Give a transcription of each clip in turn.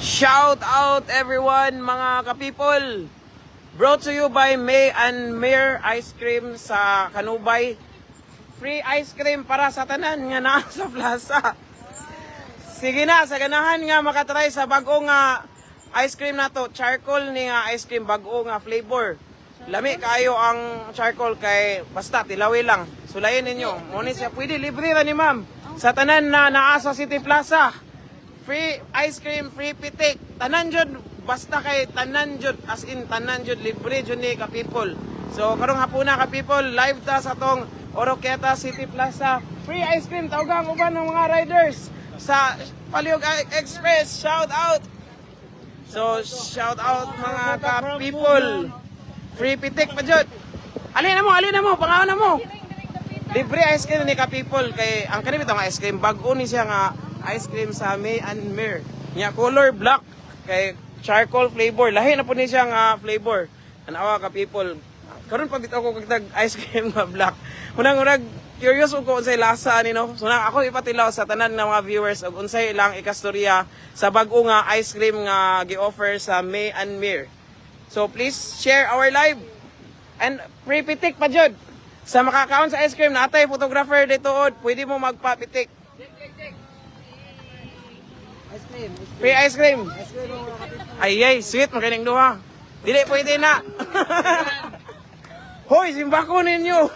Shout out everyone mga ka-people. Brought to you by May and Mir Ice Cream sa Kanubay. Free ice cream para sa tanan nga naa sa plaza. Sige na, sa ganahan nga makatry sa bagong ice cream na to. Charcoal ni nga ice cream, bagong flavor. Lami kayo ang charcoal kay basta tilawi lang. Sulayin ninyo. Muna siya pwede libre ra ni ma'am. Sa tanan na naa sa City Plaza. Free ice cream, free pitik. Tanan jud basta kay tanan jud as in tanan jud libre jud ni ka people. So karong hapuna ka people, live ta sa tong Oroqueta City Plaza. Free ice cream tawag uban ng mga riders sa Paliog Express. Shout out. So shout out mga ka people. Free pitik pa jud. Alin na mo, pangaon na mo. Libre ice cream ni ka people kay ang kanimi tong ice cream bag-o ni siya nga ice cream sa May and Mir. Nya color black kay charcoal flavor. Lahi na po ni siya nga flavor. Anawa ka people. Karon pag dito ako kagtag ice cream nga black. Unang curious ko unsay lasa ni no. So na ako ipatilaw sa tanan ng mga viewers og unsay ilang ikastorya sa bag-o nga ice cream nga gi-offer sa May and Mir. So please share our live. And free pitik pa jud. Sa makakaon sa ice cream natay photographer dito od, pwede mo magpapitik. Free ice cream. Ay, sweet maganing duha. Dili pwede na. Hoy, simbako ninyo.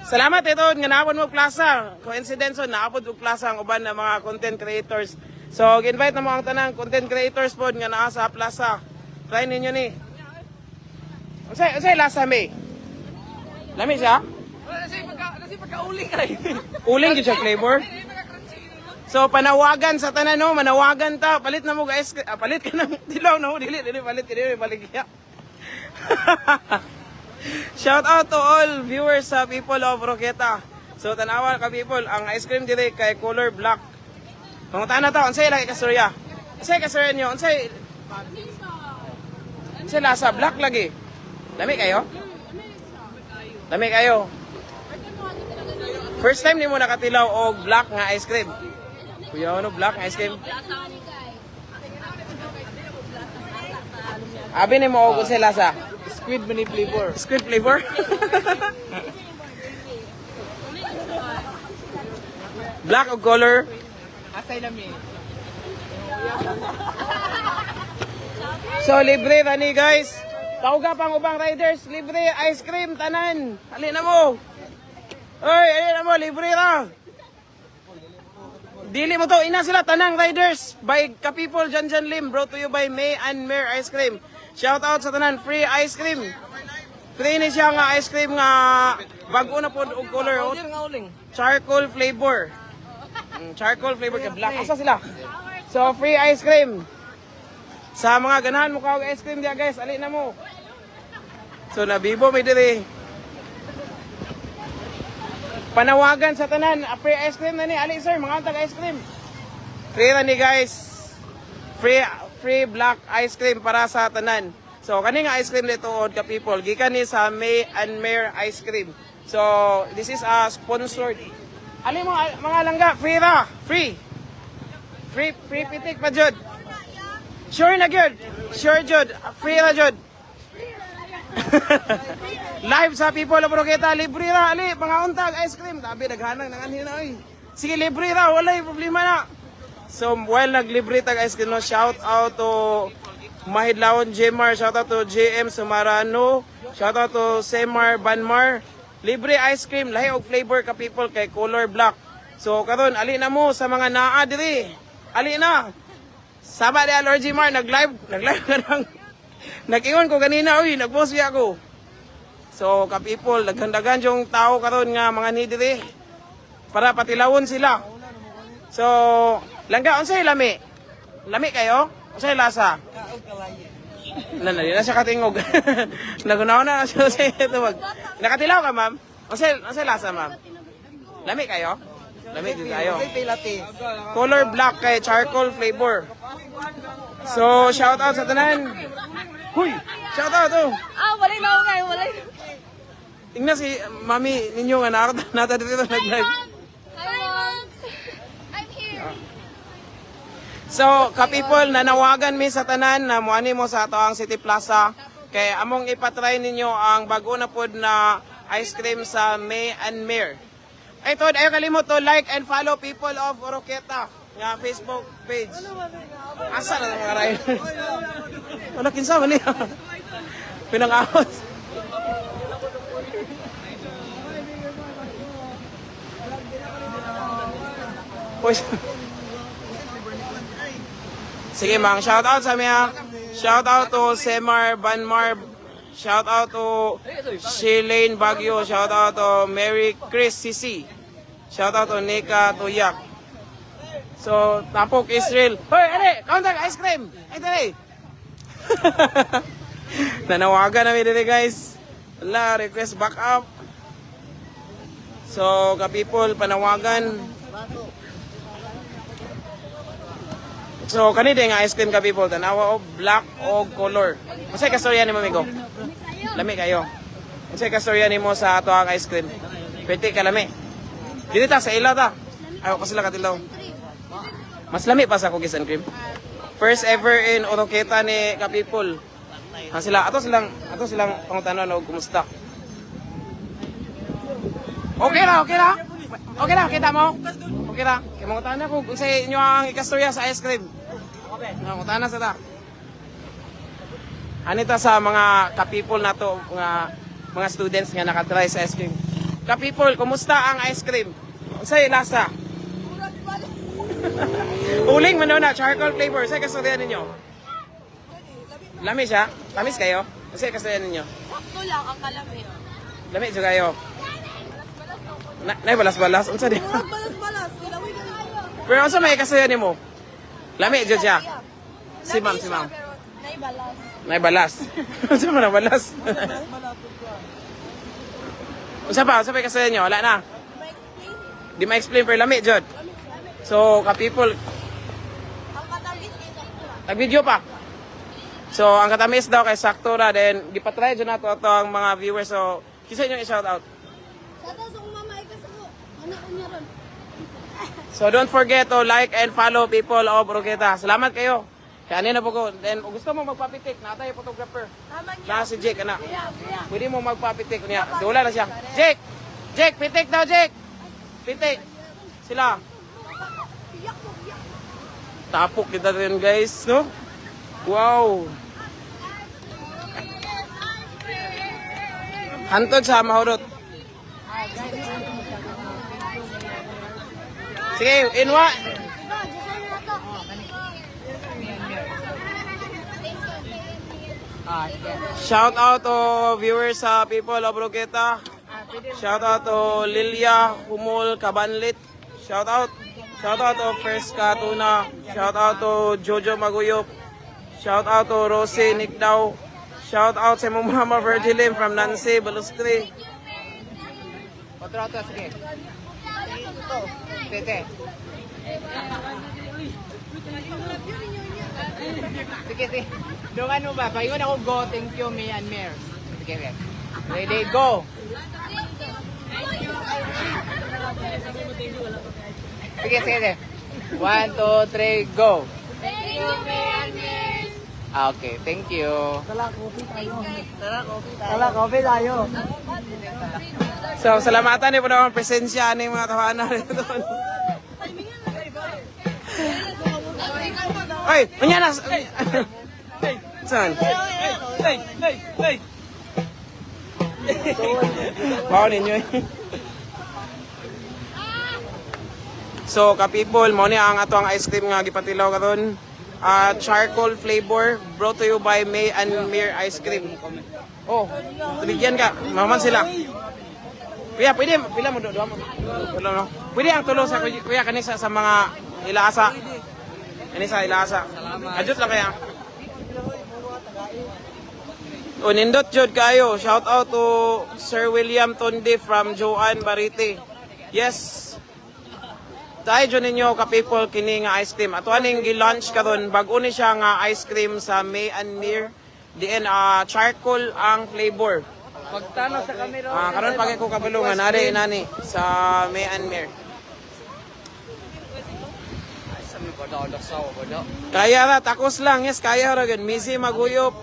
Salamat ito nga naabot mo plaza. Coincidence naabot mo plaza ang uban ng mga content creators. So, invite na mo ang tanang content creators po nga naa sa plaza. Try ninyo ni. Unsay lasa may? Lami siya? Kasi pagka-uling ay. Uling gid siya flavor. So panawagan sa tanan no, manawagan ta, palit na mo guys, palit ka ng dilaw no, dili palit baligya. Shout out to all viewers sa people of Oroqueta. So tanawa ka people, ang ice cream diri kay color black. Pangutan na ta, unsay lagi kastorya? Unsay kastorya niyo? Unsay lasa black lagi. Lami kayo? Lami kayo. First time ni mo nakatilaw og black nga ice cream. Kuya, ano black ice cream? Abi ni mo og unsay lasa? Squid mini flavor. Squid flavor? Black og color? Asay lami. So libre ra ni guys. Tawga pang ubang riders, libre ice cream tanan. Halina mo. Oy, halina mo, libre ra. Dili mo to, ina sila tanang riders by ka-people Jan Lim, brought to you by May and Mir Ice Cream. Shout out sa tanan, free ice cream. Free ni siya nga ice cream nga bago na po og color o charcoal flavor. Charcoal flavor ka black. Asa sila? So free ice cream. Sa mga ganahan mo ka og ice cream dia guys, ali na mo. So nabibo may diri. Panawagan sa tanan, free ice cream na ni. Ali sir, mga tag ice cream. Free na ni guys. Free black ice cream para sa tanan. So kani nga ice cream dito od ka people, gikan ni sa May and Mir Ice Cream. So this is a sponsored. Ali mo mga langga, free ra. Free pitik pa jud. Sure na jud. Sure jud. Free ra jud. Live sa people of Oroqueta, libre ra ali, pangaontag ice cream. Tabi daghanang nang anhin na oy. Sige libre ra, walay problema na. So while naglibre tag ice cream, no, shout out to Mahidlawon Jmar, shout out to JM Sumarano, shout out to Semar Banmar. Libre ice cream, lahi og flavor ka people kay color black. So karon ali na mo sa mga naa diri. Ali na. Saba di Allergy Mar nag-live ka nang nag-iwan ko kanina, uy, nag-post ako. So, ka-people, naghandagan yung tao karon nga mga nidiri para patilawon sila. So, langga, unsay lami? Lami kayo? Unsay lasa? Nanali na siya katingog. Nagunaw na siya sa ito. Nakatilaw ka, ma'am? Unsay lasa, ma'am? Lami kayo? Lami din kayo. Color black kay charcoal flavor. So, shout out sa tanan. Huy! Shout out oh! Walay na ako ngayon, walay. Tingnan si mami ninyo nga nata dito nag-live. Hi, Mom! I'm here. So, ka-people, nanawagan mi sa tanan na muani mo sa atoang City Plaza. Kay among ipatry ninyo ang bago na pod na ice cream sa May and Mir. Ay, Tod, ayaw kalimot to like and follow people of Oroqueta nga Facebook page. Asa na mga ray? Wala kinsa man niya. Pinangahos. Uy. Sige, mang shout out sa miya. Shout out to Semar Banmar. Shout out to Shilane Bagyo. Shout out to Mary Chris Sisi. Shout out to Nika Tuyak. So, Tapok Israel. Hoy, are, counter ice cream. Ay, dali. Nanawagan namin dito, guys. Wala, request back up. So, ka-people, panawagan. So, kanina nga ice cream ka people, tanawa o black o color. Masay kastorya ni mo, amigo? Lami kayo. Masay kastorya ni mo sa ato ang ice cream. Pwede ka lami. Dito ta, sa ilaw ta. Ayaw pa sila katilaw. Mas lami pa sa cookies and cream. First ever in Oroqueta ni ka people. Ato silang pangutanon o kumusta. Okay na. Okay na, kita mo? Okay na. Kaya mga tanan ko kung sa inyo ang ikastorya sa ice cream. Mga tanan sa ta. Anita sa mga ka-people na to, mga students nga nakatry sa ice cream. Ka-people, kumusta ang ice cream? Unsay lasa? Uling man na, charcoal flavor. Unsay kastorya ninyo? Lami siya? Tamis kayo? Unsay kastorya ninyo? Sakto lang ang kalami. Lami siya kayo? Nay balas-balas. Unsa di? Balas-balas. Kilawin na kayo. Pero unsa may kastorya nimo? Lami jud siya. Si ma'am. Naibalas. Nay balas. Unsa man ang balas? Unsa pa may kastorya niyo? Wala na. Di ma-explain pero lami jud. So, ka-people, Ang katamis kay sakto. nag-video pa. So, ang katamis daw kay sakto na, then gipatry jud nato ato ang mga viewers. So, kisa inyo i-shout out. Sada sa kong mama ikas ako. Anak ko niya ron. So, don't forget to like and follow people of Oroqueta. Salamat kayo. Kaya na po ko. Then, kung gusto mo magpapitik, natay photographer. Tama niya. Na si Jake, anak. Kuya. Pwede mo magpapitik niya. Wala na siya. Jake, pitik daw, Jake. Pitik. Sila. Iyak mo. Tapok kita rin, guys, no? Wow. Hantod sa mahurot. Sige, inwa. Shout out to viewers sa people of Oroqueta. Shout out to Lilia Humul Kabanlit. Shout out to First Katuna. Shout out to Jojo Maguyop. Shout out to Rosie Nikdaw. Shout out sa Mama Virgilim from Nancy Balustri. Otro, sige. Tete. Sige. Dungan mo ba? Paingon ako go. Thank you, May and Mer. Sige. Ready, go. Sige. 1, 2, 3, go. Okay, thank you. Coffee tayo. So, salamatan niyo po na ang presensya ng mga tawanan rito. Oy, unya na. Saan? Wow, ninyo eh. So, ka-people, mo niya ang ato ang ice cream nga gipatilaw karon. Charcoal flavor brought to you by May and Mir Ice Cream. Oh, bigyan ka. Maman sila. Kuya, pwede, pila mo, doon mo. No? Pwede ang tulo sa kuya kanisa sa mga ilaasa. Kanisa ilaasa. Adjut lang kaya. O, nindot jud kayo. Shout out to Sir William Tondi from Joanne Barite. Yes. Tayo dyan ninyo ka-people kini nga ice cream. Ato aning gi-launch karon bago ni siya nga ice cream sa May and Mir. Diin charcoal ang flavor. Pagtano sa camera. Karon pagay ko kabulungan nari nani sa May and Mir. Kaya ra, takos lang. Yes, kaya ra gud. Misi maguyop.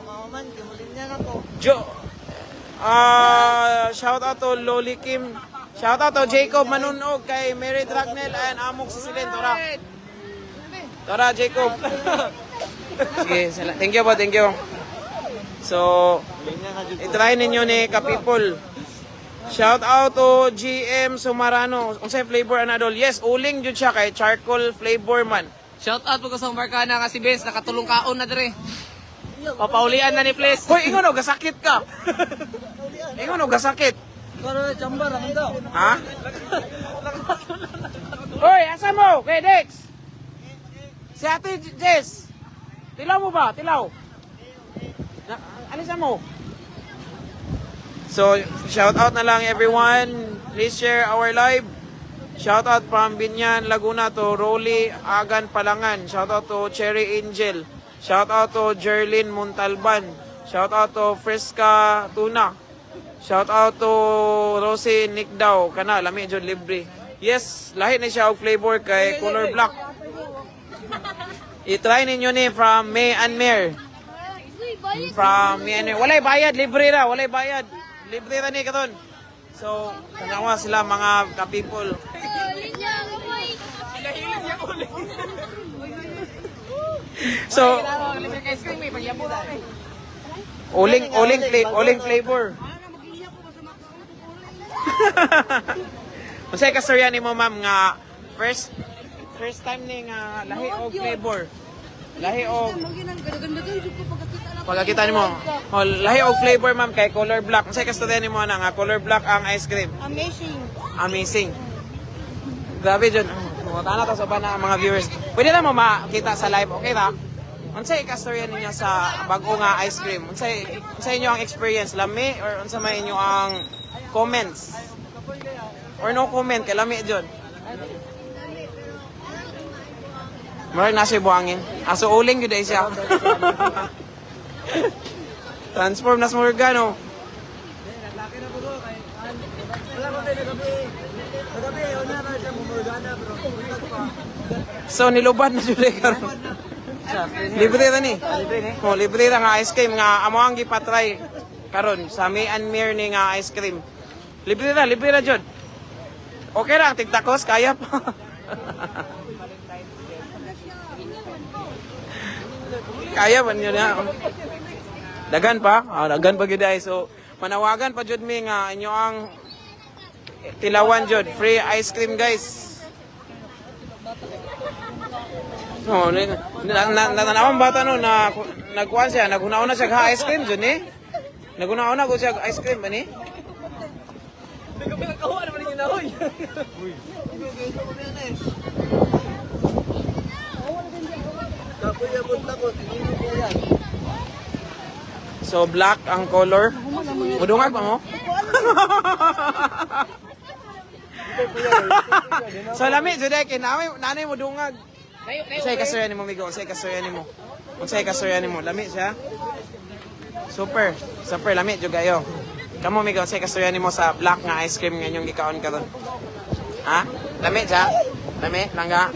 Jo. Shout out to Loli Kim. Shout out to Jacob Manunog kay Mary Dragnel and Amok Sisilin. Tora Jacob. Sige, thank you po, thank you. So, itry ninyo ni Kapipol. Shout out to GM Sumarano. Unsay flavor anadol? Yes, uling jud siya kay charcoal flavor man. Shout out po ko sa Markana nga si Benz, nakatulong kaon na dire. Papaulian na ni Ples. Hoy, ingon og gasakit ka. Ingon og gasakit. Ha? Hoy, asa mo? Kay Dex. Si Ate Jess. Tilaw mo ba? Tilaw. Alisan mo. So, shout out na lang everyone. Please share our live. Shout out from Binyan, Laguna to Rolly Agan Palangan. Shout out to Cherry Angel. Shout out to Jerlyn Montalban. Shout out to Fresca Tuna. Shout out to Rosie Nickdaw. Kana, lami jud libre. Yes, lahi na siya og flavor kay color black. I-try ninyo ni from May and Mer. From May and Mer. Walay bayad, libre ra, walay bayad. Libre ra ni katon. So, tanawa sila mga ka-people. So, uling flavor. Unsay kastorya nimo ma'am nga first time ni nga lahi og flavor. Lahi og pagkakita nimo. Oh, lahi og flavor ma'am kay color black. Unsay kastorya nimo na nga color black ang ice cream? Amazing. Grabe jud. Tana ta sa ba na mga viewers. Pwede na mo makita sa live, okay ra? Unsay kastorya ninyo sa bag-o nga ice cream? Unsay inyo ang experience lami or unsa may inyo ang comments? Or no comment kay lami jud. Murag na siya buhangin. Aso uling yun siya. Transform na sa Morgano. So nilubad na jud karon. Libre ra ni. Oh, libre ra nga ice cream nga amo ang gipatry karon sa May and Mir ni nga ice cream. Libre ra jud. Okay ra tigtakos kaya pa. Kaya man yun na. Dagan pa? Dagan pa gyud ay. So manawagan pa jud mi nga inyo ang tilawan jud free ice cream guys. Oh, nanawang bata no na nagkuhan siya, naghunaon na siya ka ice cream jud ni. Naghunaon na ko siya ice cream ba ni? So black ang color. Mudungag pa mo? So lami jud kay nanay mudungag. Unsay kastorya nimo migo? Unsay kastorya nimo? Lami siya. Super lami jud kayo. Kamo migo unsay kastorya nimo sa black nga ice cream nga inyong gikaon karon? Ha? Lami siya? Lami langga.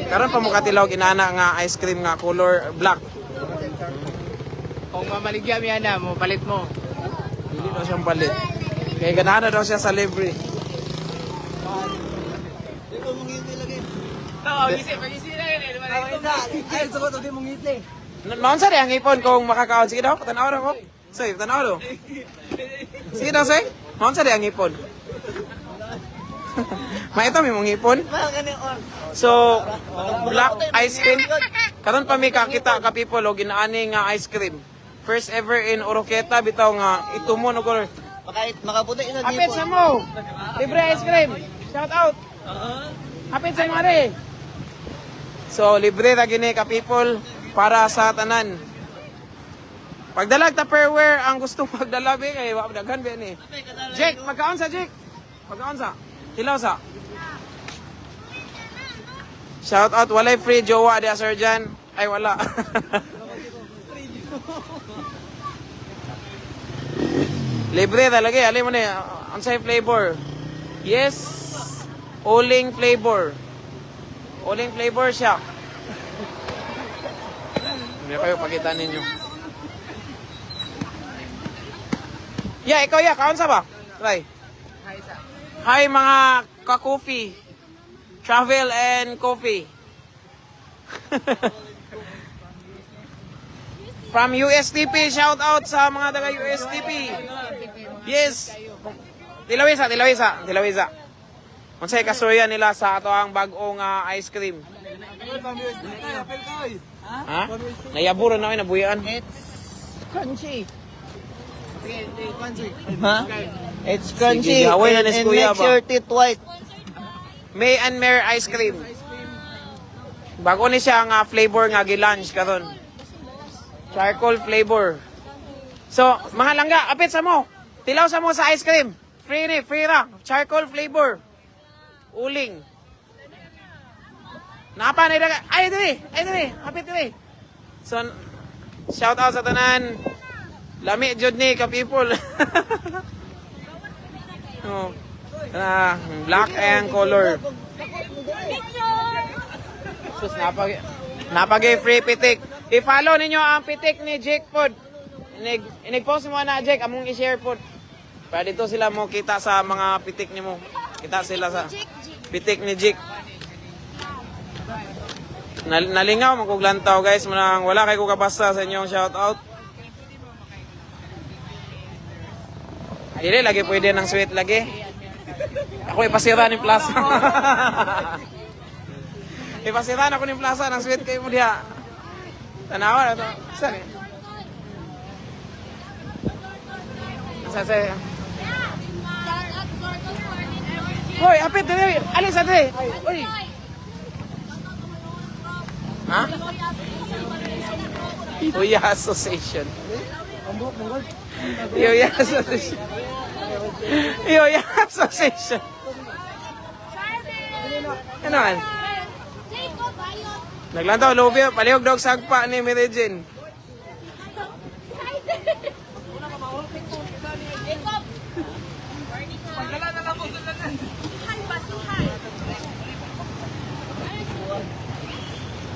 Karon pa mo katilaw ginana nga ice cream nga color black. Kung mamaligya mi ana mo palit mo. Dili daw siyang palit. Kaya ganana daw siya sa libre. Mag-isip na yun. Ay, sagot, hindi mong ngiti. Naunsa di ang ipon kung makakaon? Sige daw, tanaw daw ko. Soy, tanaw daw. Sige daw, soy. Naunsa di ang ipon? Maito may mong ipon? So, black ice cream. Karon pa mi kakita ka people og ginaani nga ice cream. First ever in Oroqueta bitaw nga itumon og color. Makaputi na Hapit sa mo. Libre ice cream. Shout out. Hapit sa mare. So, libre ra gini ka people para sa tanan. Pagdalag Tupperware ang gustong magdala be kay wa daghan be ni. Jake, magkaon sa Jake. Magkaon sa. Tilaw sa. Shout out walay free jowa di Sir Jan. Ay wala. Libre talaga ali mo ni unsay flavor. Yes. Uling flavor. Uling flavor siya. Hindi kayo pakita ninyo. Yeah, ikaw kaon sa ba? Try. Hi, sa. Hi mga ka-coffee. Travel and coffee. From USTP, shout out sa mga taga USTP. Yes. Tilawisa. Unsay kastorya nila sa ato ang bag-ong ice cream? Ha? Nayaburo na ako, nabuyan. It's crunchy. Ha? It's crunchy Sige, haway na ni and Kuya makes ba? your teeth white. May and Mere ice cream. Bago ni siya nga flavor nga gi-lunch karon. Charcoal flavor. So, mga langga, apit sa mo. Tilaw sa mo sa ice cream. Free ra. Charcoal flavor. Uling. Napa na daga. Ay, dili. Apit dili. So, shout out sa tanan. Lami jud ni ka people. Oh. Black and color. Sus, napagay free pitik. I-follow ninyo ang pitik ni Jake Pod. Inig-post mo na Jake, among i-share pod. Para dito sila mo kita sa mga pitik ni mo. Kita sila sa pitik ni Jake. Nalingaw, magkuglantaw guys. Wala kayo kabasa sa inyong shoutout. Dili, lagi pwede ng sweet lagi. Ako ipasira ni plaza. Ipasira na ako ni plaza ng sweet kayo mo diha. Tanawa na ito. Saan eh? Hoy, apit dili. Alis sa dili. Hoy. Ha? Uya Association. Uya Association. Uya Association. Ano man? Naglantaw, lobby, palihog daw sagpa ni Merijin.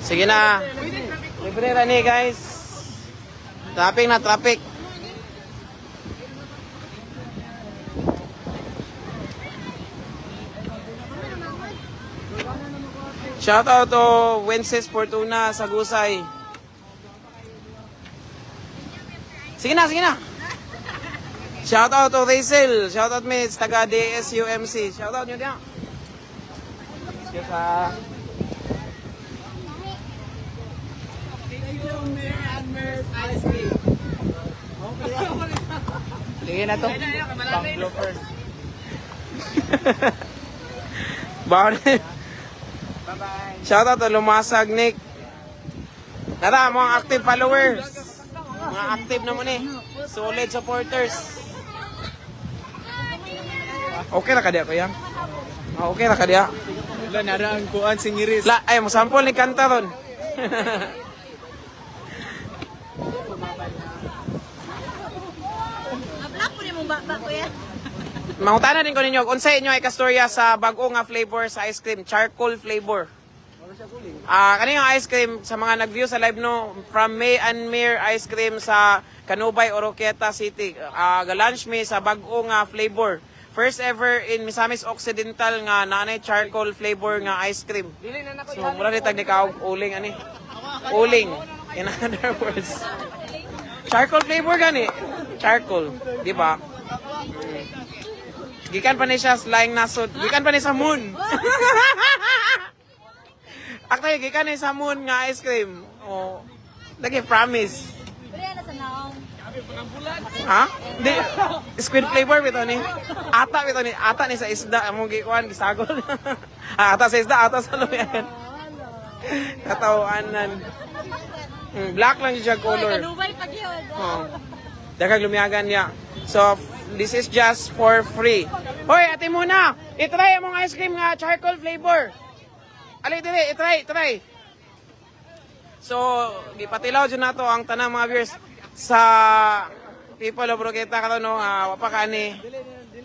Sige na. Libre na ni guys. Traffic na traffic. Shout out to Wences Fortuna sa Gusay. Sige na. Shout out to Rachel. Shout out mates taga DSUMC. Shout out nyo diyan. Sige sa Sige na to. Pang blooper. Bawal. Bye-bye. Shout out to Lumasag Nick. Tara, mga active followers. Mga active na mo ni. Solid supporters. Okay na ka diya, kuya? Okay na ka diya? Wala na ra ang kuan singiris. Ay, mo sample ni kanta ron. Abla po ni mong baba ko yan. Mangutana din ko ninyo, unsay inyo ay kastorya sa bago nga flavor sa ice cream, charcoal flavor. Kanina ice cream sa mga nag-view sa live no, from May and Mere ice cream sa Canubay, Oroquieta City. Ga-lunch me sa bago nga flavor. First ever in Misamis Occidental nga nanay charcoal flavor nga ice cream. So mura ni tag ni kaog uling ani. Uling in other words. Charcoal flavor gani. Charcoal, di ba? Gikan pa ni siya laing nasod. Gikan pa ni sa moon. Actually, gikan ni sa moon nga ice cream. Oh, lagi promise. Bria na sa naong. Ha? Di squid flavor bito ni. Ata bito ni. Ata ni sa isda among gikuan gisagol. Ata sa isda, ata sa luyan. Katawanan. Black lang siya color. Kanubay pag yun. Oh. Daghang lumiyagan niya. So, this is just for free. Hoy, ate muna! I-try among ice cream nga charcoal flavor. Ali, dili, i-try. So, gipatilaw dyan na to ang tanang mga viewers sa people of Oroquieta karon no, wapa ka ani.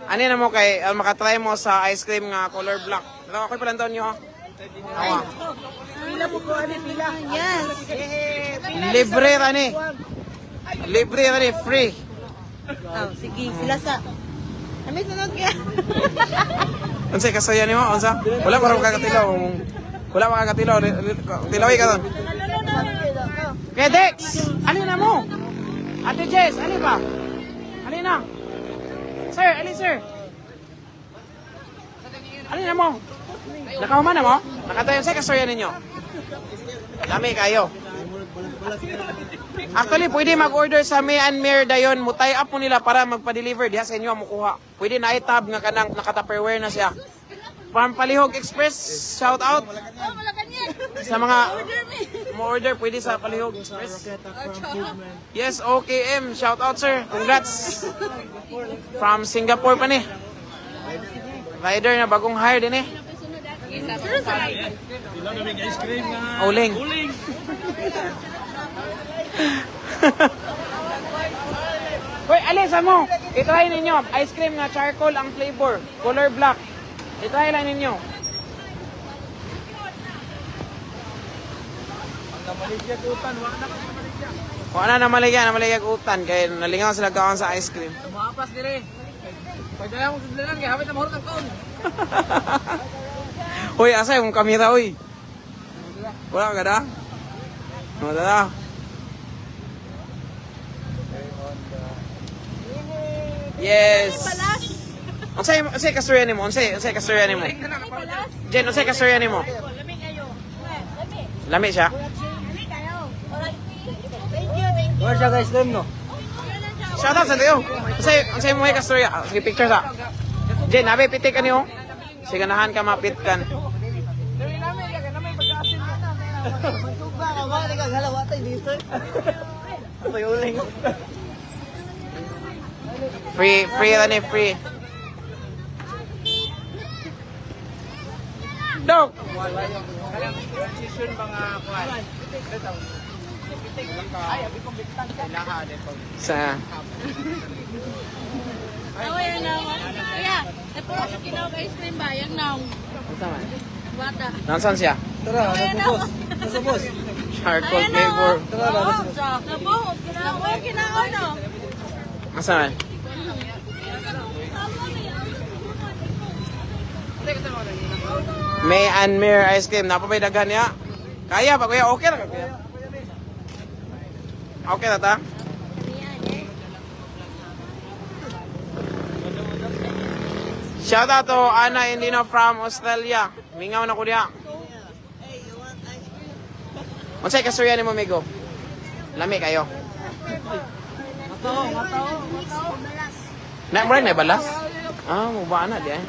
Ani na mo kay makatry mo sa ice cream nga color black. Pero ako palantaw niyo ha. Awa. Pila po ko ani pila. Yes. Libre tani. Libre tani, free. Oh, sige, sila sa... Kami sunod kaya. Unsay kasaya nimo? Unsa? Wala pa ro kakatilaw. Wala pa kakatilaw. Tilaway ka doon. Kaya Dex, alin na mo? Ate Jess, alin ba? Alin na? Sir, alin sir? Alin na mo? Nakahuman na mo? Nakatayo sa kasaya ninyo? Dami kayo. Actually, pwede mag-order sa May and Mere dayon. Mutay up mo nila para magpa-deliver. Diha sa inyo makuha. Pwede na itab nga kanang nakatupperware na siya. Farm Palihog Express, shout out. Sa mga mo-order, pwede sa Palihog Express. Yes, OKM, shout out sir. Congrats. From Singapore pa ni. Rider na bagong hire din eh. Uling. Hoy, alisa mo. I-try ninyo. Ice cream na charcoal ang flavor. Color black. I-try lang ninyo. Wala na maligyan utan. Kaya nalingaw sila gawin sa ice cream. Tumapas dire. Pwede lang kung sudlanan, kaya hapit na mahurot ang kaon. Hoy, asay kung kamera, hoy. Wala ka da? Wala da. Yes. Unsay kasturya nimo? Unsay kasturya nimo? Jen, unsay kasturya nimo? Lami kayo. Lami siya. Lami kayo. Thank you. Wala siya guys, them no? Shout out sa tiyo. Unsay mo may kasturya? Sige, picture sa. Jen, nabe pitik ka niyo. Sige, ganahan ka mapit kan. Magtuba ka ba? Nagagalawa tayo dito. May uling. Free tani, free. Dok. Transition mga kuwan. Ay, abi kong bigtan ka. Kailangan din po. Sa Away na. Kaya, napuro sa kinawag ice cream ba? Yan na. Bata. Nansan siya? Tara, nasubos. Nasubos. Charcoal flavor. Tara, nasubos. Nabuhot. Kinawag no. Asan? May and Mere ice cream. Napapay dagan niya. Kaya pa kuya, okay na ka kuya. Okay na ta? Shout out to Ana Indino from Australia. Mingaw na ko diya. Unsay kasturya nimo, Migo? Lami kayo. Na mo na balas? Ah, mo ba na diyan?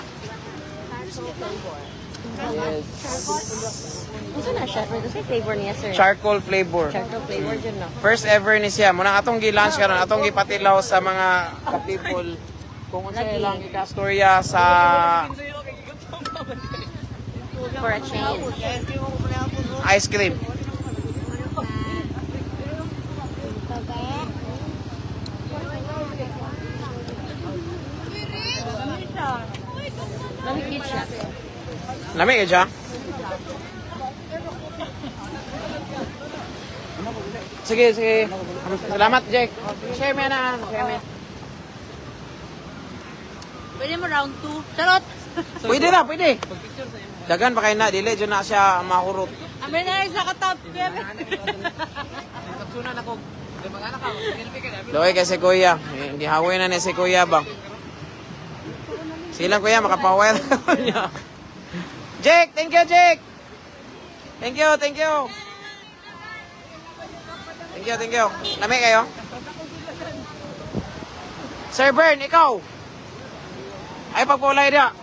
Yes. Gusto na siya. Gusto yung flavor niya, sir. Charcoal flavor. Charcoal flavor dyan, no? First ever ni siya. Muna atong gi-lunch karon, atong gipatilaw sa mga ka-people kung unsa ilang ikastorya sa For a change. ice cream. Namikit siya. Lami ka siya? Sige, sige. Salamat, Jake. Share me na. Share me. Pwede mo round 2. Charot! Pwede na, pwede. Dagan pa kayo na. Dili, dyan na siya mahurot. Amin na isa ka top. Kapsunan ako. Mag-anak ka. Mag-selfie ka na. Loy kay si Kuya. Gihawin na ni si Kuya ba? Silang Kuya, makapawire niya. Jake! Thank you, Jake! Thank you, thank you. Thank you, thank you. Lami kayo? Sir Bern, ikaw! Ay, pagpulay dia.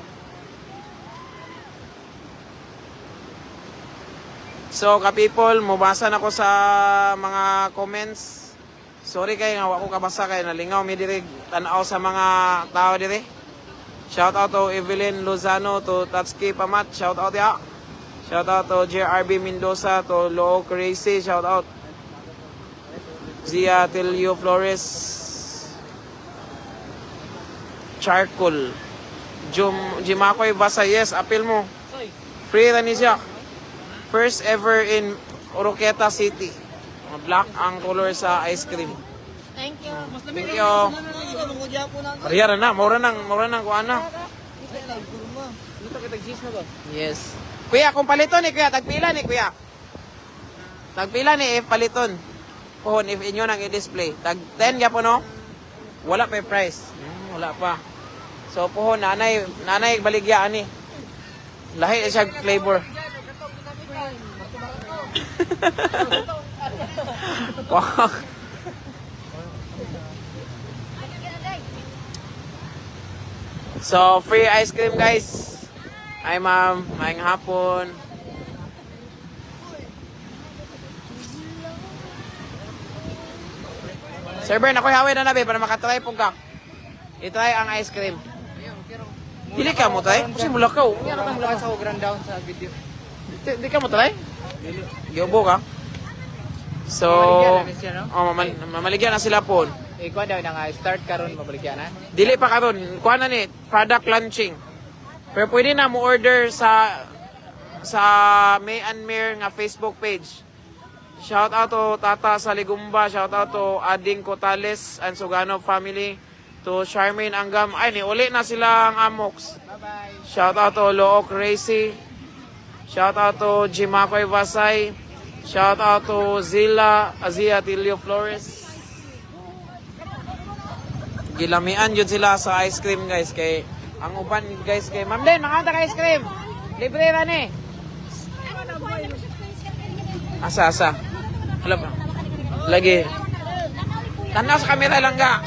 So, ka-people, mubasa na ko sa mga comments. Sorry kayo nga, wako kabasa kayo. Nalingaw, may dirig tanaw sa mga tao diri. Shout out to Evelyn Lozano, to Tatsuki Pamat, shout out ya. Shout out to JRB Mendoza, to Loo Crazy, shout out. Zia Tilio Flores. Charcoal. Jimakoy Basa, yes, appeal mo. Free na ni siya. First ever in Oroqueta City. Black ang color sa ice cream. Thank you. Thank you. Pariyara na, mura nang kuha na. Yes. Kuya, kung paliton ni kuya, tagpila ni kuya. Tagpila ni if paliton. Pohon if inyo nang i-display. Tag 10 gyapon no? Wala pa yung price. Wala pa. So pohon nanay baligya ani. Lahi siya flavor. Wow. So, free ice cream guys. Hi ma'am, maayong hapon. Server, nakoy hawin na nabi para makatry po ka. I-try ang ice cream. Dili ka mo try? Kasi mula ka. Mula sa grand down sa video. Di ka mo try? Giobo ka? So, Mamaligyan na siya, no? mamaligyan na sila po. Ikaw daw na nga, start karon mabaligyan na. Dili pa karon, kuha na ni product launching. Pero pwede na mo order sa May and Mir nga Facebook page. Shout out to Tata Saligumba, shout out to Ading Cotales and Sugano family, to Charmaine Anggam. Ay, ni uli na sila ang Amox. Bye-bye. Shout out to Look Racy. Shout out to Jimakoy Vasay. Shout out to Azia Tilio Flores. Gilamian yun sila sa ice cream guys. Kay ang uban guys kay Ma'am Den, makanta ka ice cream. Libre ra ni. Asa. Alam ba? Lagi. Tanaw sa camera lang ga.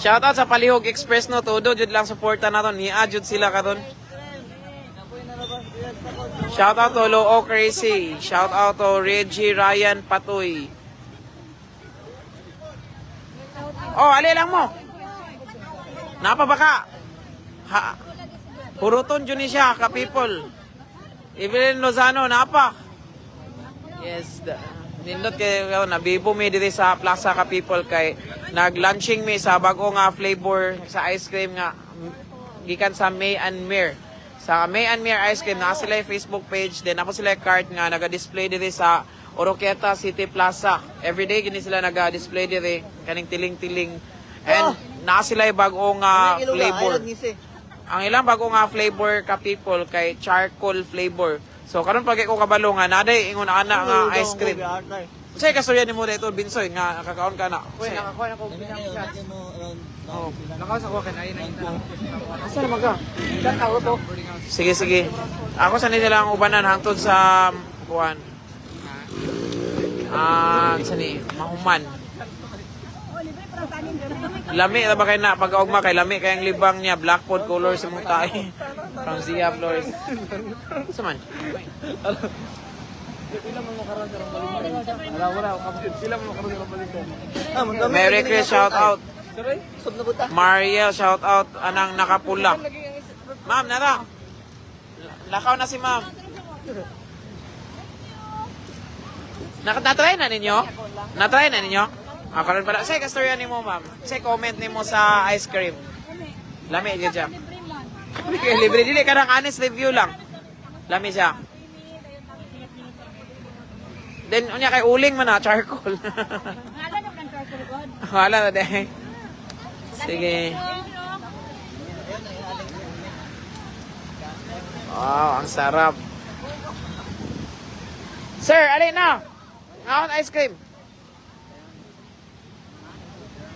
Shoutout sa Palihog Express no, todo jud lang suporta naton, ni-add jud sila karon. Shoutout to Loo Crazy, shoutout to Reggie Ryan Patoy. Oh, ali lang mo. Napa ba ka? Ha. Puruton jud ni siya ka people. Evelyn Lozano napa. Yes, nindot kay nabibo mi diri sa Plaza ka people kay nag-launching mi sa bago nga flavor sa ice cream nga gikan sa May and Mir. Sa May and Mir ice cream na sila yung Facebook page, then ako sila yung cart nga naga-display diri sa Oroquieta City Plaza. Everyday gini sila naga-display diri kaning tiling-tiling. And na sila yung bagong flavor. Ang ilang bagong flavor ka people kay charcoal flavor. So karon pag ko kabalo nga naday ingon ana nga ice cream. Say kastorya nimo dito Binsoy nga nakakaon ka na. Uy, nakakuha na ko binang shots. Oh. Nakakuha ko kanay na ina. Asa naman ka? Dan ako to. Sige. Ako sa nila ang ubanan hangtod sa kuan. Sa ni Mahuman. Lami na ba kayo na pag-augma kay lami kayang libang niya black pod color sa mong tae. From Zia Flores. Saman. Merry Christmas shout out. Mariel shout out anang nakapula. Ma'am nara. Lakaw na si ma'am. Natry na ninyo? Natry na ninyo? Karon pala. Say kastorya nimo ma'am. Say comment nimo sa ice cream. Lami gyud siya. Libre dili ka nang honest review lang. Lami siya. Then unya kay uling man na charcoal. Hala na kang charcoal god. Wala na deh. Sige. Wow, ang sarap. Sir, alin na? Ngaon ice cream.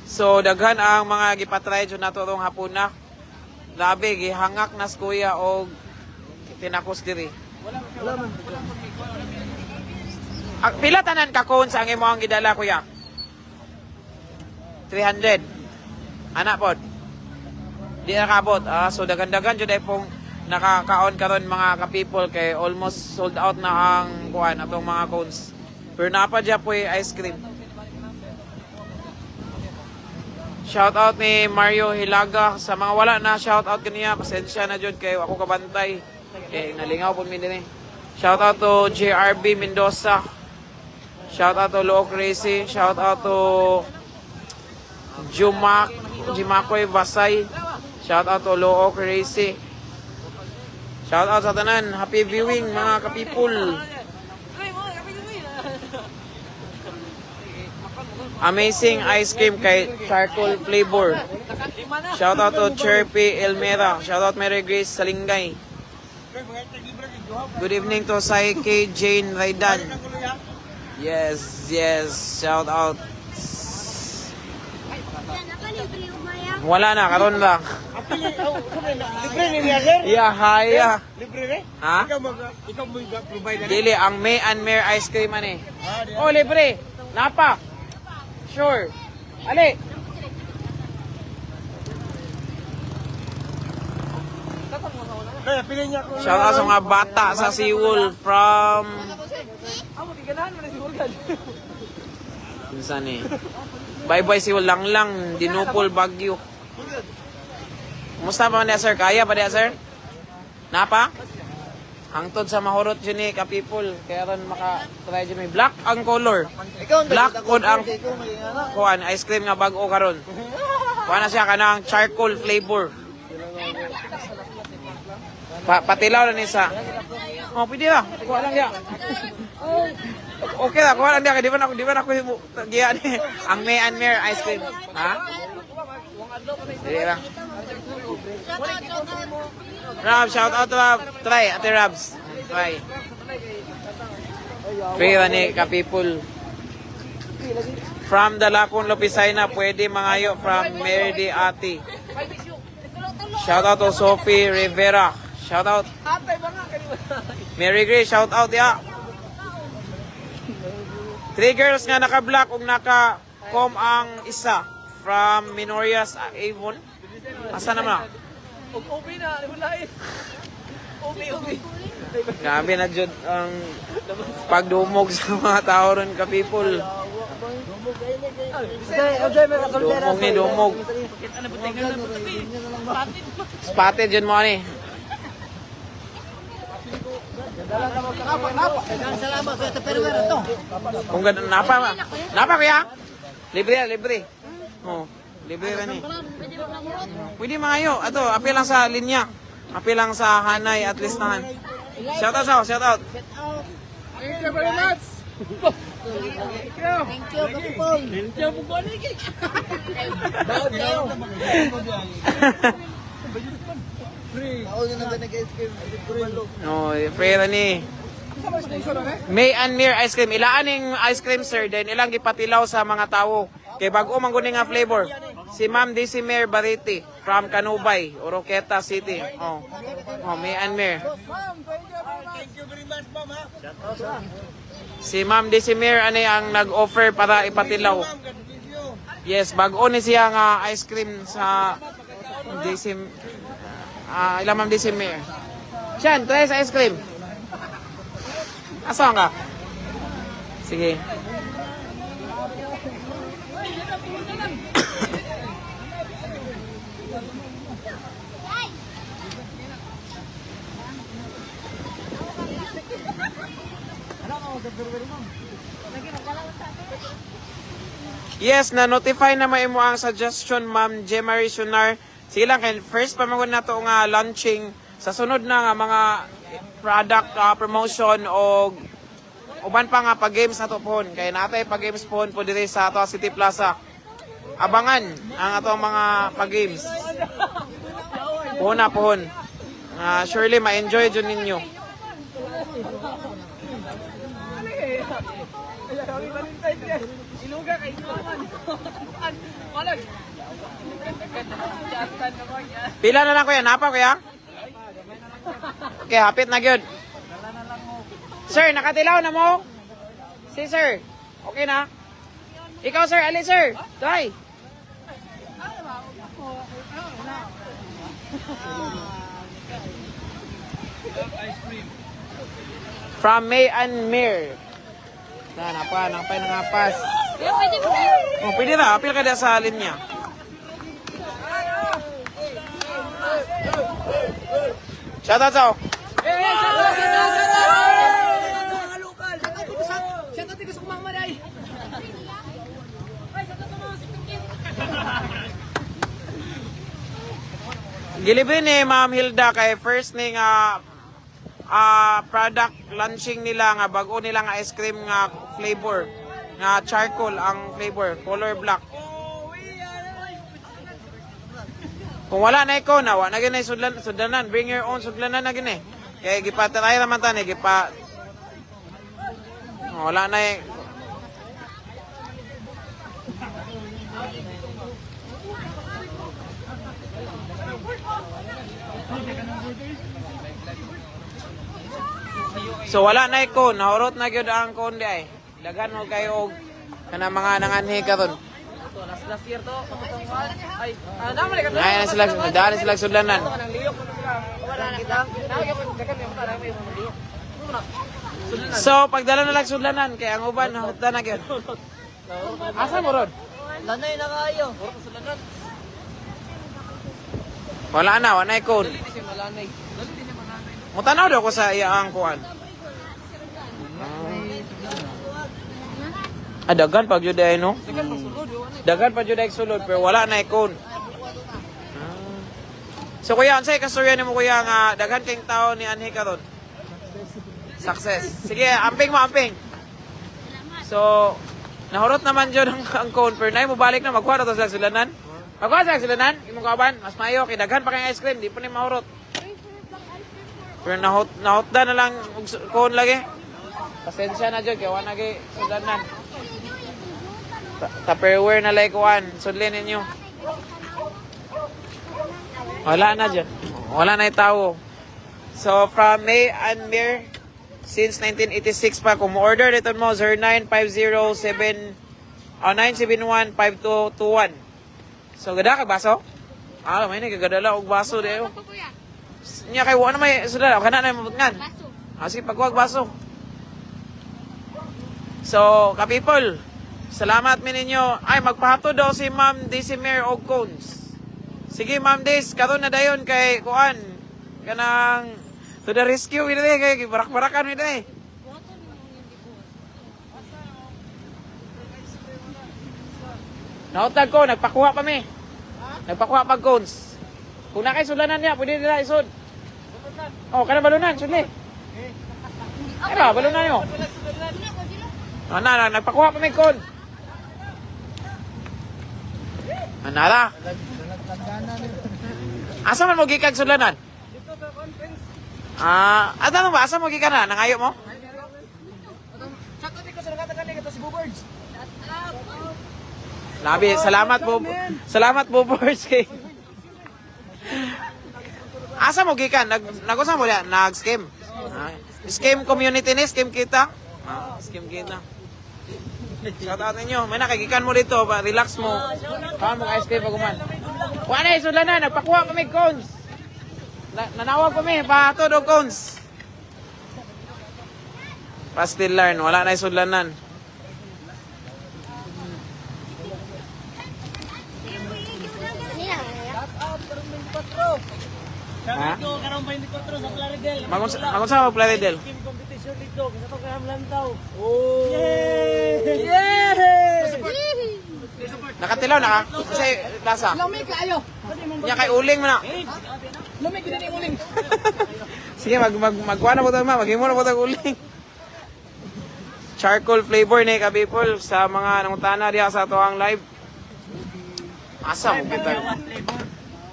So, daghan ang mga gipatry dyan nato itong hapuna. Labi, gihangak nas kuya o tinakos diri. Pila tanan ka cones ang imo ang gidala kuya? 300. Anak pod. Di nakabot. So, dagan-dagan dyan ay pong nakakaon karon mga ka-people kay almost sold out na ang kuhan atong mga cones. Pero napa dyan po ice cream. Shout out ni Mario Hilaga sa mga wala na shout out kaniya pasensya na jud kay ako kabantay kay nalingaw pud mi dinhi. Shout out to JRB Mendoza. Shout out to Loo Crazy, shout out to Jimakoy Vasay. Shout out to Loo Crazy. Shout out sa tanan. Happy viewing mga ka-people. Amazing ice cream kay charcoal flavor. Shout out to Chirpy Elmera. Shout out Mary Grace Salingay. Good evening to Saike Jane Raidan. Yes, yes. Shout out. Wala na, karon lang. Libre ni niya, sir? Yeah, haya. Libre rin? Ha? Ikaw mo provide Dili, ang May and Mare ice cream ani. Oh, libre. Napa. Sure. Ali. Kaya pili niya ko. Shout out sa mga bata sa Seawolf from... Pinsan eh. Bye-bye Seawolf lang, Dinupol, Baguio. Kumusta pa man sir? Kaya pa sir? Napa? Hangtod sa mahurot dyan eh, ka-people. Kaya ron maka-try dyan may black ang color. Ikaw, Black code ang ikaw maging anak. kuhan, ice cream nga bago karon. Kuha na siya kanang charcoal flavor. Patilaw na ni sa. Oh, pwede na. Kuha lang siya. Okay na, kuha lang siya. Di ba na ako giya ni ang May and Mare ice cream. Ha? Sige lang. Rab, shout out to Rab. Try, Ate Rabs. Try. Free na ni ka-people. From Dalakon, Lopisay na, pwede mangayo from Merdi Ati. Shout out to Sophie Rivera. Shout out. Mary Grace, shout out ya. 3 girls nga naka-black ug naka-com ang isa from Minorias Avon. Asa naman? Ubi na, walain. Ubi. Grabe na jud ang pagdumog sa mga tao ron ka-people. Dumog ni dumog. Spotted yun mo ani. Salamat sa perwera to. Kung ganun, napa kuya? Libre. Oh, libre ka ni. Pwede mangayo. Ato, apil lang sa linya. Apil lang sa hanay at listahan. Shout out. Thank you very much. Thank you, people. Thank you, Ako na naman nag-ice cream. Oh, free na ni. May and Mare ice cream. Ilaan yung ice cream, sir. Then ilang gipatilaw sa mga tao. Kay bago man guni nga flavor. Si Ma'am Daisy Mare Bariti from Canubay, Oroqueta City. Oh, May and Mare. Thank you very much, ma'am, ha? Si Ma'am Daisy Mare ano ang nag-offer para ipatilaw. Yes, bago ni siya nga ice cream sa Daisy ilang Ma'am Daisy Mare. Siyan, try sa ice cream. Asan ka? Sige. Yes, na-notify na may mo ang suggestion, Ma'am Jemarie Sunar. Sige lang, kaya first pamagon na to nga launching sa sunod na nga mga product promotion o uban pa nga pag-games na to pohon. Kaya natay pag-games pohon po dito sa ato City Plaza. Abangan ang atong mga pag-games. Pohon. Surely ma-enjoy dyan ninyo. Pila na lang kuya? Napa kuya? Okay, hapit na gyud. Sir, nakatilaw na mo? Si sir. Okay na? Ikaw sir, ali sir. Try. From May and Mare. Napas. Oh, pwede na. Apil ka na sa linya. Shout out sa Gilibre ni Ma'am Hilda kay first ni nga product launching nila nga bago nila nga ice cream nga flavor nga charcoal ang flavor, color black. Kung wala na ikaw na, wala na gina sudlanan, bring your own sudlanan na gina. Kaya gipatay naman tani, wala na eh. So wala na ikon, nahurot na gyud ang kon di ay. Dagan mo kayo og kana mga nanganhi karon. Last year to, ay, Ngayon na sila, daan sila sudlanan. So pagdala na lang sudlanan kay ang uban nahutda na gyud. Asa mo ron? Lanay na kayo. Wala na ikon. Mutanaw daw ko sa iya ang kuan. Dagan pag jud ay no? Dagan pag jud ay sulod pero wala na ikon. So kuya, unsay kastorya nimo kuya nga daghan kayong tao ni anhi karon? Success. Sige, amping mo amping. So nahurot naman jud ang cone pero nay mo balik na magkuha na to sa sulanan. Magkuha sa sulanan, imong kaban, mas mayo kay daghan pa kay ice cream, di pa ni mahurot. Pero nahutda na lang og cone lagi. Pasensya na jud kay wa na gi sulanan. Tupperware na like one. Sudlin ninyo. Wala na dyan. Wala na yung tao. So, from May and Mir, since 1986 pa, kung order dito mo, 0971-5221. So, gada ka baso? May nagagadala og baso dito. Nya kay wala na may sudala. Kana na yung mabutngan. Sige, pagwag baso. So, ka-people, salamat mi ninyo. Ay, magpahato daw si Ma'am Disimer og cones. Sige, Ma'am Dis, karon na dayon kay kuan. Kanang to the rescue ito kay barak-barakan ito eh. Nautag ko, nagpakuha pa mi. Nagpakuha pag cones. Kung na kay sulanan niya, pwede nila isod. Oh, kana balunan, sudli. Ay ba, balunan niyo. Nagpakuha pa mi con. Anara. Asa man mo gikag sulanan? Dito sa conference. Ano ba? Asa mo gikan na? Nangayo mo? Sakto di ko sa nakatagan ito si Boobirds. Labi, salamat po Boobirds kay. Asa mo gikan? Nagusa mo yan? Nag-scheme. Scheme community ni, scheme kita. Scheme kita. Shout out ninyo. May nakagikan mo dito. Relax mo. Kawan mo ka-ice cream paguman. Kuha na isulanan. Nagpakuha kami cones. Nanawag kami. Pato do cones. Pastil learn. Wala na isulanan. Ha? Magunsa mo Plaridel? Competition dito. Kasi pagkahamlantaw. Nakatilaw na ka? Kasi lasa. Lamig kayo. Nya kay uling mo na. Lamig din yung uling. Sige, magkuha na po tayo ma. Maghimo na po tayo uling. Charcoal flavor ni ka-people sa mga nangutana diha sa ato ang live. Asa mo kita?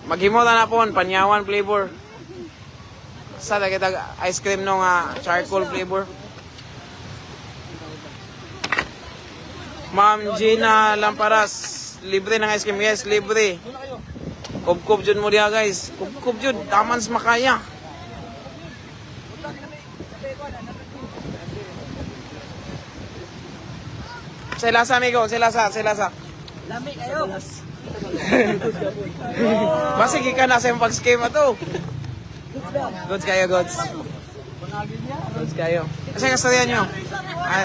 Maghimo na po, panyawan flavor. Sa kita ice cream nung charcoal flavor. Ma'am Gina Lamparas, libre ng ice cream. Yes, libre. Kub-kub jud mo diha guys. Kub-kub jud, taman sa makaya. Selasa amigo, selasa. Lamig kayo. Masigi ka na sa yung pag-scheme ato. Goods kayo, goods. Goods kayo. Kasi kasarihan nyo.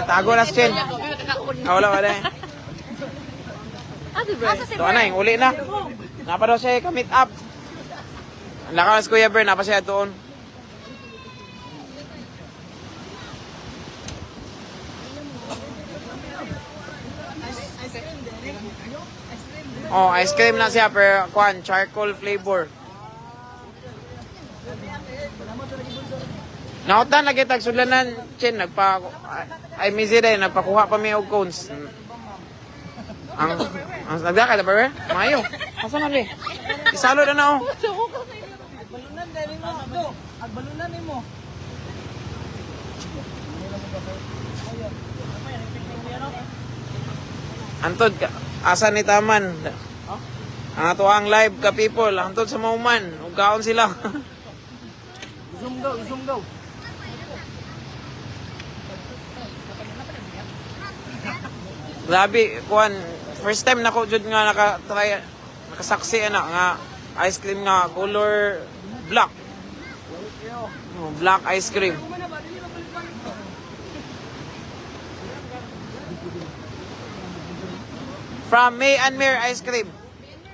Tago na sa chin. Wala eh. Doon na, yung uli na. Napa daw siya ka-meet up. Ang lakaw si Kuya Bern, napa siya doon. Oh, ice cream na siya pero kuan charcoal flavor. Nautan lagi tag sudlanan chin nagpa ay misi day nagpakuha pa mi og cones. Ang nagdaka ba ba? Mayo. Asa na be? Isalo na oh. Agbalunan dali mo. Do, agbalunan nimo. Antod asa ni taman. Ang ato ang live ka people, antod sa mauman, ug kaon sila. Zoom daw. Grabe, kuan, first time nako jud nga nakasaksi ana nga ice cream nga color black. Oh, black ice cream. From May and Mere Ice Cream.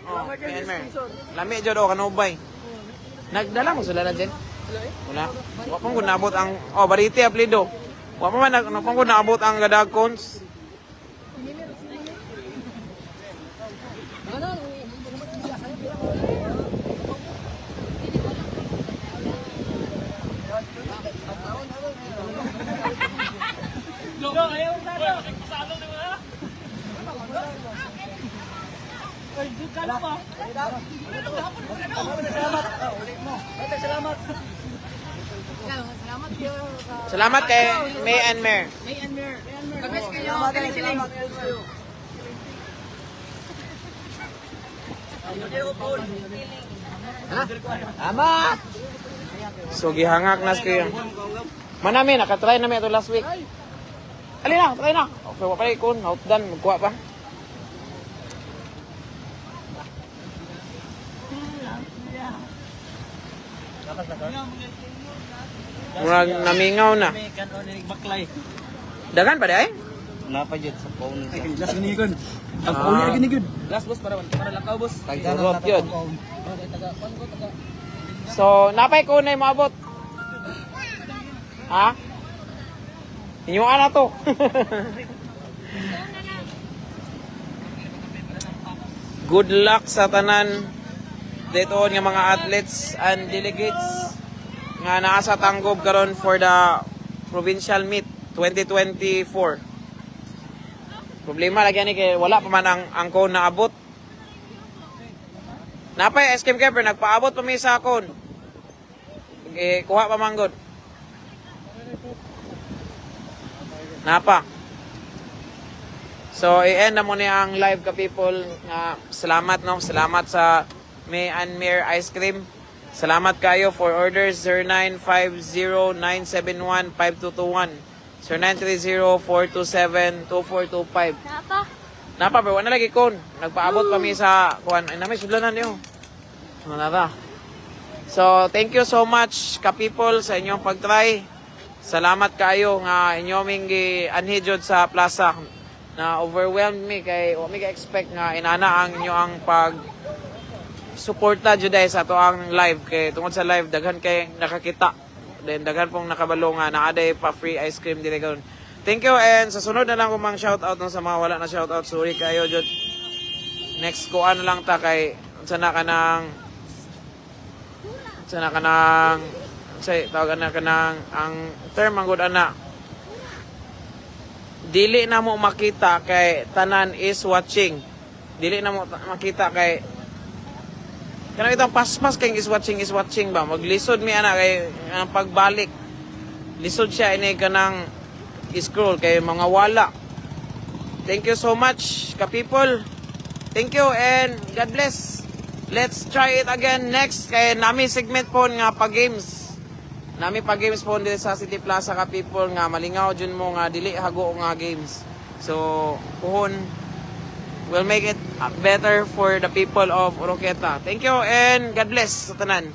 Oh, May and Mere. Lami jud o kanubay. Nagdala mo sila na dyan? Wala. Wa pang kung naabot ang bariti aplido. Wa pa man pang kung naabot ang gadag cones. Salamat kay May and Mere. Kabes kayo. Tama. So gihangak nas kayo. Manami nakatry na mi ato last week. Ali na, try na. Okay, wa pa rin kun, outdone, magkuha pa. Murag namingaw na. May kanon ni baklay. Dagan pa day? Napa jud sa phone. Last ni gud. Ang phone ni gud. Last boss para lakaw boss. Surot yun. So, napay ko na yung maabot. Ha? Inyuan na to. Good luck sa tanan dito nga mga athletes and delegates nga naa sa Tanggob karon for the provincial meet 2024. Problema lagi ni kay wala pa man ang cone na abot. Napay ice cream keeper nagpaabot pa mi sa cone. Kuha pa manggod. Napa. So, i-end na muna ang live ka people. Salamat no, salamat sa May and Mere Ice Cream. Salamat kayo for orders 0950-971-5221 0930-427-2425. Napa, pero wala lagi kon. Nagpaabot pa mi sa kuan. Ay namay sudlanan niyo. Nara. So, thank you so much ka people sa inyong pagtry. Salamat kayo nga inyong anhijod sa plaza na overwhelmed me kay wa mi ka expect nga inana ang inyo ang pag suporta jud sa ato ang live kay tungod sa live daghan kay nakakita then daghan pong nakabalo nga naaday pa free ice cream dire karon. Thank you and sa sunod na lang ko mang shout out sa mga wala na shout out sorry kayo jud. Next ko ano lang ta kay sana ka nang say tawagan na kanang ang term ang good ana dili na mo makita kay tanan is watching dili na mo makita kay kanang itong paspas kay is watching ba maglisod mi ana kay ang pagbalik lisod siya ini kanang scroll kay mga wala. Thank you so much ka people, thank you and God bless. Let's try it again next kay nami segment po nga pa games. Nami pa games po dito sa City Plaza ka people nga malingaw jud mo nga dili hago nga games. So, puhon will make it better for the people of Oroqueta. Thank you and God bless sa tanan.